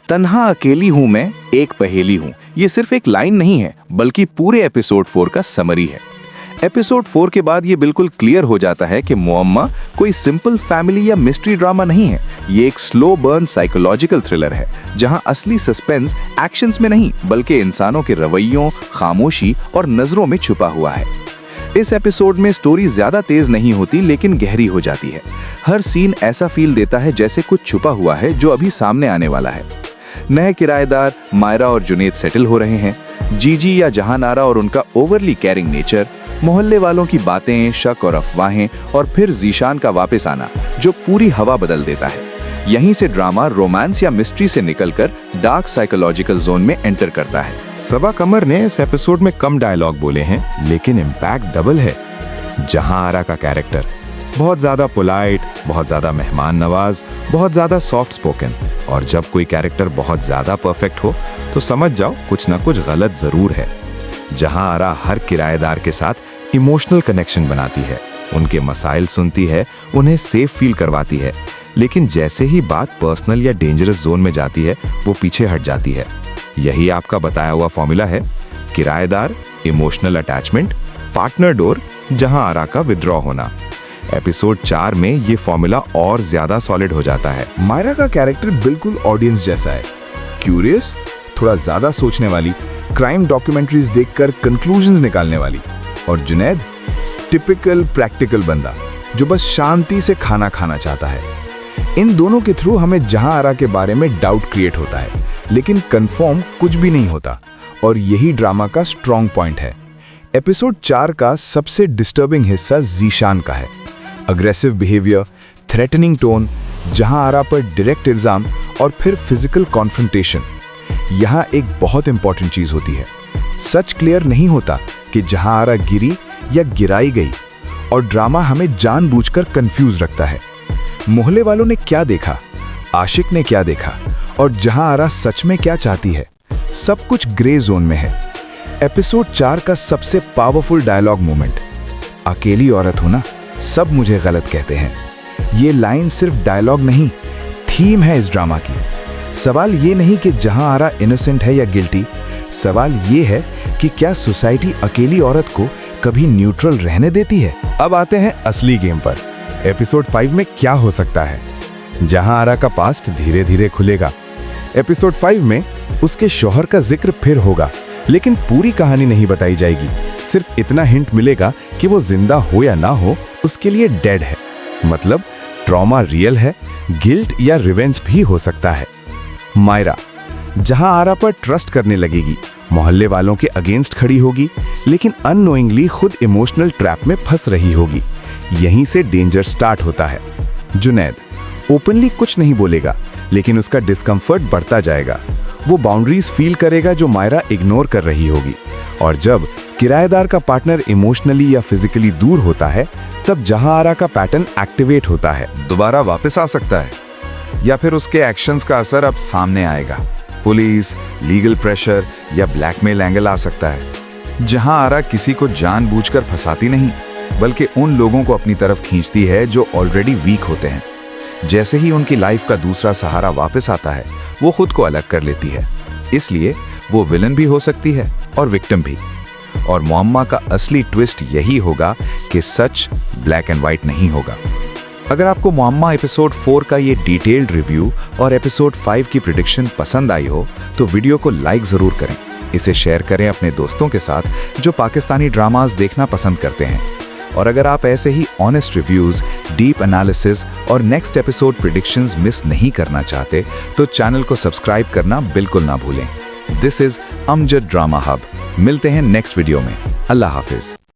तन्हा अकेली हूं मैं, एक पहेली हूं, ये सिर्फ एक लाइन नहीं है बल्कि पूरे एपिसोड 4 का समरी है। एपिसोड 4 के बाद ये बिल्कुल क्लियर हो जाता है कि मुअम्मा कोई सिंपल फैमिली या मिस्ट्री ड्रामा नहीं है। ये एक स्लो बर्न साइकोलॉजिकल थ्रिलर है जहां असली सस्पेंस एक्शंस में नहीं बल्कि इंसानों के रवैयों, खामोशी और नजरों में छुपा हुआ है। इस एपिसोड में स्टोरी ज्यादा तेज नहीं होती लेकिन गहरी हो जाती है। हर सीन ऐसा फील देता है जैसे कुछ छुपा हुआ है जो अभी सामने आने वाला है। नए किराएदार मायरा और जुनैद सेटल हो रहे हैं। जीजी या जहानारा और उनका ओवरली केयरिंग नेचर, मोहल्ले वालों की बातें, शक और अफवाहें, और फिर जीशान का वापस आना जो पूरी हवा बदल देता है। यहीं से ड्रामा रोमांस या मिस्ट्री से निकलकर डार्क साइकोलॉजिकल जोन में एंटर करता है। सबा कमर ने इस एपिसोड में कम डायलॉग बोले हैं लेकिन इम्पैक्ट डबल है। जहां का कैरेक्टर बहुत ज्यादा पोलाइट, बहुत ज्यादा मेहमान नवाज, बहुत ज्यादा सॉफ्ट स्पोकन, और जब कोई कैरेक्टर बहुत ज्यादा परफेक्ट हो तो समझ जाओ कुछ ना कुछ गलत जरूर है। जहां हर किराएदार के साथ इमोशनल कनेक्शन बनाती है, उनके मसाइल सुनती है, उन्हें सेफ फील करवाती है, लेकिन जैसे ही बात पर्सनल या डेंजरस जोन में जाती है वो पीछे हट जाती है। यही आपका बताया हुआ फॉर्मूला है, किराएदार, इमोशनल अटैचमेंट, पार्टनर डोर, जहां का विड्रॉ होना। एपिसोड 4 में ये फॉर्मूला और ज्यादा सॉलिड हो जाता है। मायरा का कैरेक्टर बिल्कुल ऑडियंस जैसा है, क्यूरियस, थोड़ा ज्यादा सोचने वाली, क्राइम डॉक्यूमेंट्रीज देखकर कंक्लूजन्स निकालने वाली, और जुनैद टिपिकल प्रैक्टिकल बंदा जो बस शांति से खाना खाना चाहता है। इन दोनों के थ्रू हमें जहां के बारे में डाउट क्रिएट होता है लेकिन कंफर्म कुछ भी नहीं होता, और यही ड्रामा का स्ट्रॉन्ग पॉइंट है। एपिसोड 4 का सबसे डिस्टर्बिंग हिस्सा जीशान का है। अग्रेसिव बिहेवियर, थ्रेटनिंग टोन, जहां पर डायरेक्ट इल्जाम और फिर फिजिकल कॉन्फ्रंटेशन। यहां एक बहुत इंपॉर्टेंट चीज होती है, सच क्लियर नहीं होता कि जहां गिरी या गिराई गई, और ड्रामा हमें जानबूझकर कंफ्यूज रखता है। मोहल्ले वालों ने क्या देखा, आशिक ने क्या देखा, और जहां सच में क्या चाहती है, सब कुछ ग्रे जोन में है। एपिसोड 4 का सबसे पावरफुल डायलॉग मोमेंट, अकेली औरत हो ना, सब मुझे गलत कहते हैं। ये लाइन सिर्फ डायलॉग नहीं, थीम है इस ड्रामा की। सवाल ये नहीं कि जहां इनोसेंट है या गिल्टी, सवाल ये है कि क्या सोसाइटी अकेली औरत को कभी न्यूट्रल रहने देती है। अब आते हैं असली गेम पर। एपिसोड 5 में क्या हो सकता है? जहां का पास्ट धीरे धीरे खुलेगा। एपिसोड 5 में उसके शौहर का जिक्र फिर होगा, लेकिन पूरी कहानी नहीं बताई जाएगी। सिर्फ इतना हिंट मिलेगा कि वो जिंदा हो या ना हो, उसके लिए डेड है। मतलब ट्रॉमा रियल है, गिल्ट या रिवेंज भी हो सकता है। मायरा जहां पर ट्रस्ट करने लगेगी, मोहल्ले वालों के अगेंस्ट खड़ी होगी, लेकिन अननोइंगली खुद इमोशनल ट्रैप में फंस रही होगी। यहीं से डेंजर स्टार्ट होता है। जुनैद ओपनली कुछ नहीं बोलेगा, लेकिन उसका डिस्कम्फर्ट बढ़ता जाएगा। वो बाउंड्रीज फील करेगा जो मायरा इग्नोर कर रही होगी, और जब किराएदार का पार्टनर इमोशनली या फिजिकली दूर होता है तब जहां का पैटर्न एक्टिवेट होता है। दोबारा वापस आ सकता है, या फिर उसके एक्शंस का असर अब सामने आएगा। पुलिस, लीगल प्रेशर या ब्लैकमेल एंगल आ सकता है। जहां किसी को जानबूझकर फंसाती नहीं, बल्कि उन लोगों को अपनी तरफ खींचती है जो ऑलरेडी वीक होते हैं। जैसे ही उनकी लाइफ का दूसरा सहारा वापस आता है, वो खुद को अलग कर लेती है। इसलिए वो विलन भी हो सकती है और विक्टिम भी। और मुअम्मा का असली ट्विस्ट यही होगा कि सच ब्लैक एंड व्हाइट नहीं होगा। अगर आपको मुअम्मा एपिसोड 4 का ये डिटेल्ड रिव्यू और एपिसोड 5 की प्रेडिक्शन पसंद आई हो तो वीडियो को लाइक जरूर करें। इसे शेयर करें अपने दोस्तों के साथ जो पाकिस्तानी ड्रामास देखना पसंद करते हैं। और अगर आप ऐसे ही ऑनेस्ट रिव्यूज, डीप एनालिसिस और नेक्स्ट एपिसोड प्रेडिक्शंस मिस नहीं करना चाहते तो चैनल को सब्सक्राइब करना बिल्कुल ना भूलें। This is Amjad drama hub. मिलते हैं नेक्स्ट वीडियो में। अल्लाह हाफिज।